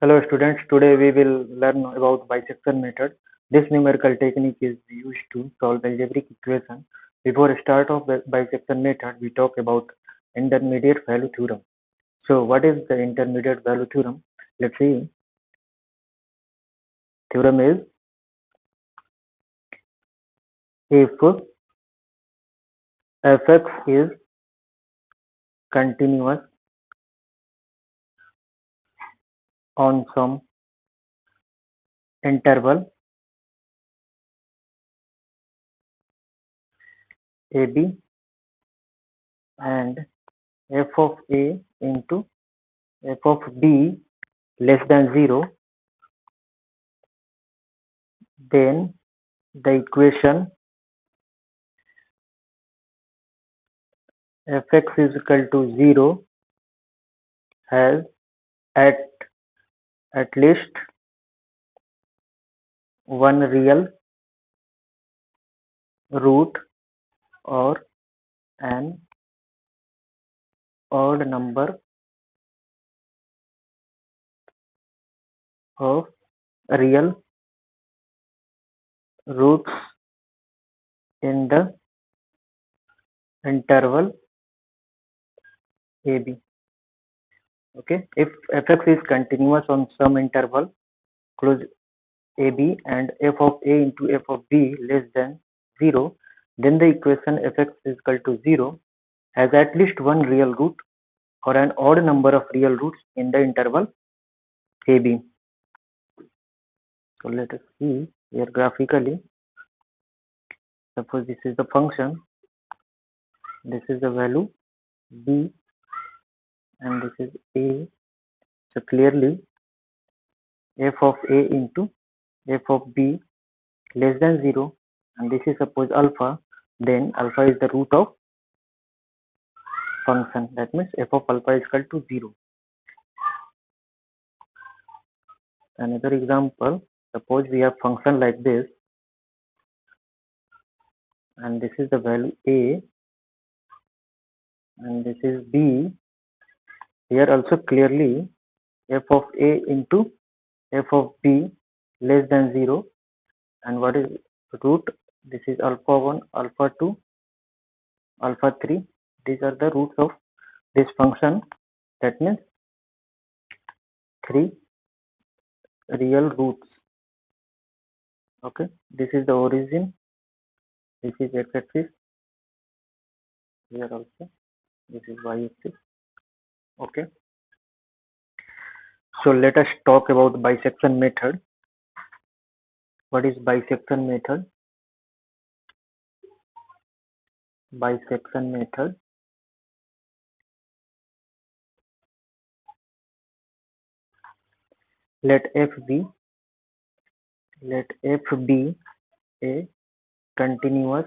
Hello students, today we will learn about bisection method. This numerical technique is used to solve algebraic equation. Before start of the bisection method, we talk about intermediate value theorem. So what is the intermediate value theorem? Let's see. Theorem is if fx is continuous on some interval ab and f of a into f of b less than 0, then the equation fx is equal to 0 has at least one real root or an odd number of real roots in the interval ab. Okay, if fx is continuous on some interval close ab and f of a into f of b less than 0, then the equation fx is equal to 0 has at least one real root or an odd number of real roots in the interval ab. So let us see here graphically. Suppose this is the function, this is the value b and this is a. So clearly f of a into f of b less than 0, and this is suppose alpha, then alpha is the root of function. That means f of alpha is equal to 0. Another example, suppose we have function like this and this is the value a and this is b. Here also clearly f of a into f of b less than 0, and what is root? This is alpha 1, alpha 2, alpha 3. These are the roots of this function. That means 3 real roots. Okay, this is the origin, this is x-axis, here also this is y-axis. Okay, so let us talk about bisection method. What is bisection method? Bisection method, let f be a continuous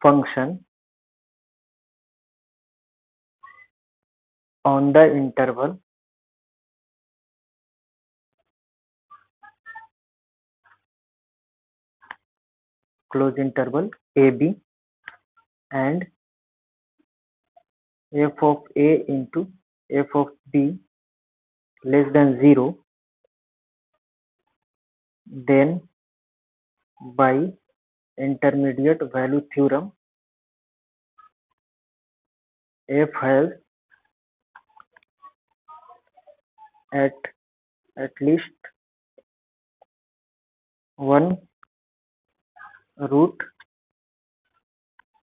function on the interval close interval ab and f of a into f of b less than 0, then by intermediate value theorem f has at least one root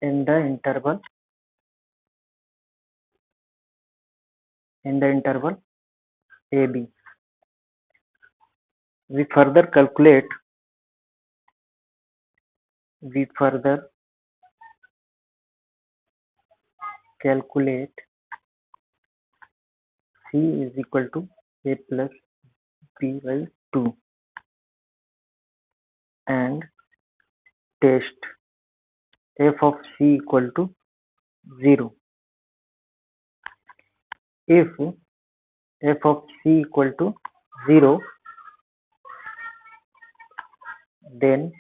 in the interval ab. We further calculate c is equal to a plus b by 2 and test f of c equal to 0. If f of c equal to 0, then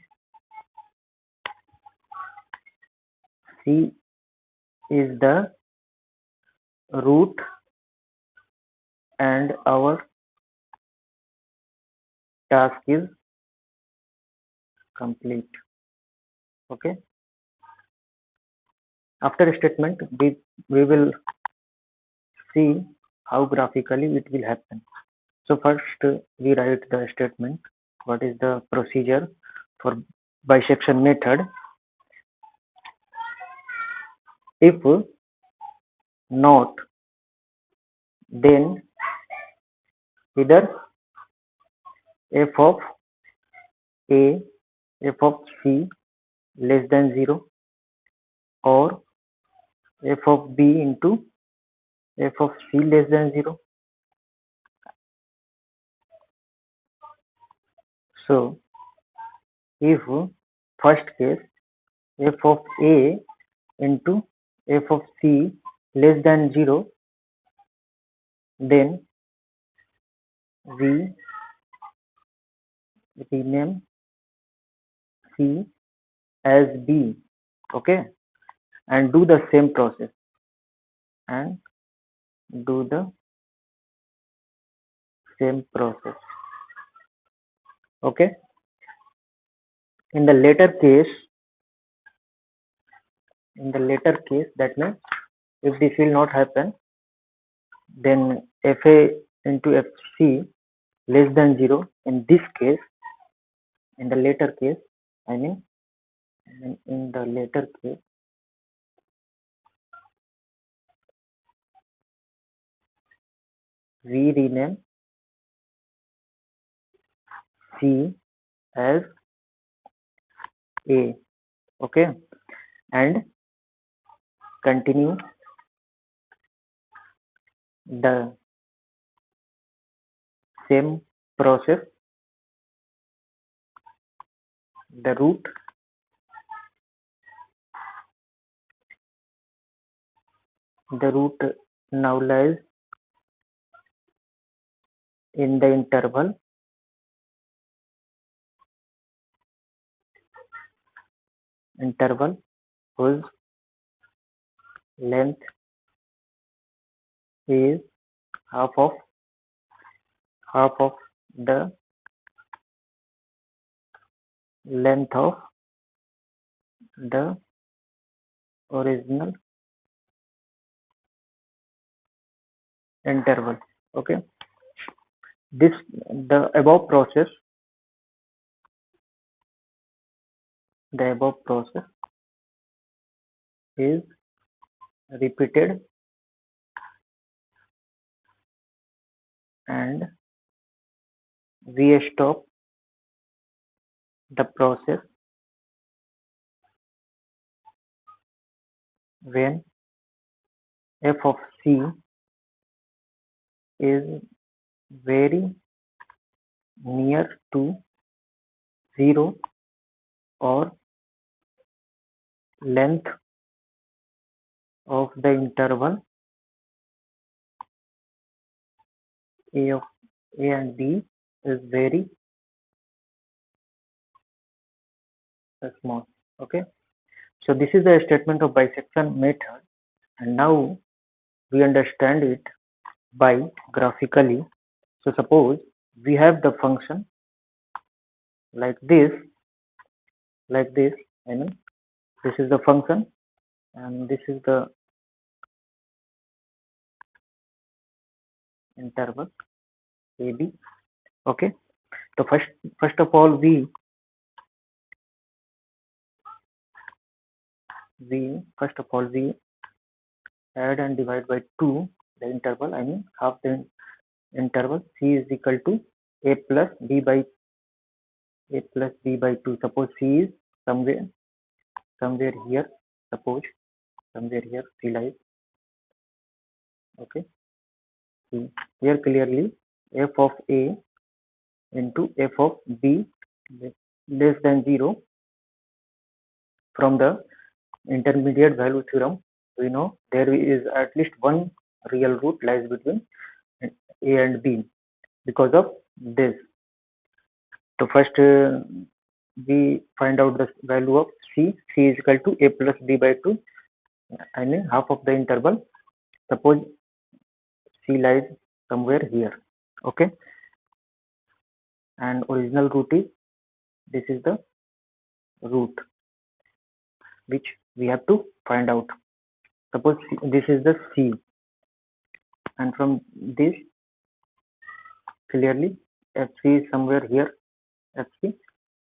c is the root and our task is complete. Okay. After a statement, we will see how graphically it will happen. So first we write the statement. What is the procedure for bisection method? If not, then either f of a, f of c less than 0 or f of b into f of c less than 0. So if first case f of a into f of c less than 0, then we rename c as b, okay, and do the same process and do the same process. Okay. In the later case, that means if this will not happen, then fa into fc less than 0. In this case, in the later case, I mean in the later case, we rename c as a, okay, and continue the same process. The root now lies in the interval whose length is half of the length of the original interval. Okay, the above process is repeated and we stop the process when f of c is very near to 0 or length of the interval a and b is very small. Okay, so this is the statement of bisection method, and now we understand it by graphically. So suppose we have the function like this, I mean this is the function and this is the interval AB. Okay, so first of all we add and divide by 2 the interval, I mean half the interval. C is equal to a plus b by 2. Suppose C is somewhere here. Suppose somewhere here C lies. Okay, see here clearly f of a into f of b less than 0. From the intermediate value theorem, we know there is at least one real root lies between a and b. Because of this, so first we find out the value of c. C is equal to a plus b by 2, I mean half of the interval. Suppose c lies somewhere here. Okay, and original root is, this is the root which we have to find out. Suppose this is the C, and from this clearly FC is somewhere here, FC,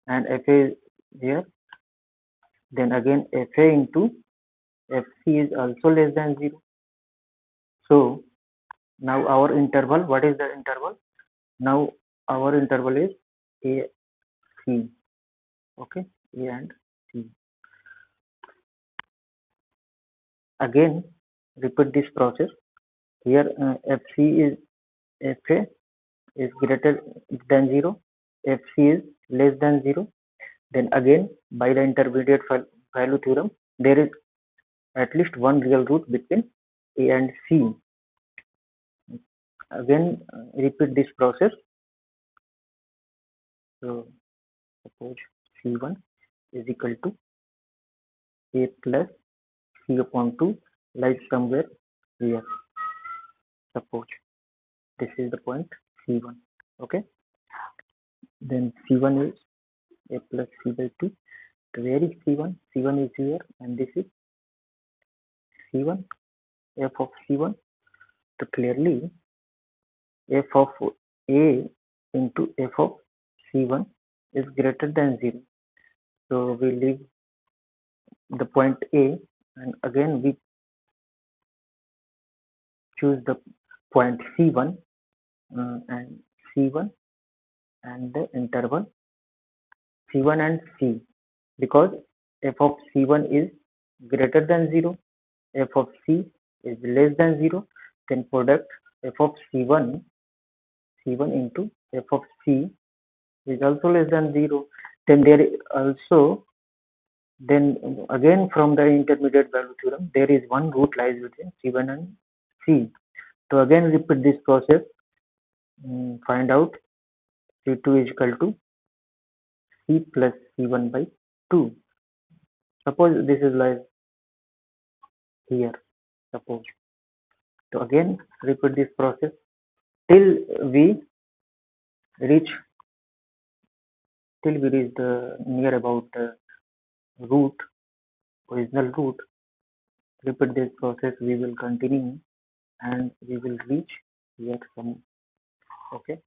and FA is here. Then again FA into FC is also less than 0. So now our interval, what is the interval? Now our interval is A, C. Okay, A and C. Again repeat this process. Here FC is, FA is greater than 0, FC is less than 0. Then again by the intermediate value theorem, there is at least one real root between A and C. Again repeat this process. So suppose C1 is equal to A plus C upon 2 lies somewhere here. Suppose this is the point C1. Okay, then C1 is A plus C by 2. So where is C1? C1 is here, and this is C1, f of C1. So clearly f of A into f of C1 is greater than 0. So we leave the point A, and again we choose the point C1 and C1 and the interval C1 and C, because f of C1 is greater than 0, f of C is less than 0, then product f of C1 into f of C is also less than 0. Then there is also, then again from the intermediate value theorem, there is one root lies between C1 and C. So again repeat this process, find out C2 is equal to C plus C1 by 2. Suppose this is like here, suppose. So again repeat this process till we reach the near about the root, original root. Repeat this process, we will continue and we will reach here some. Okay.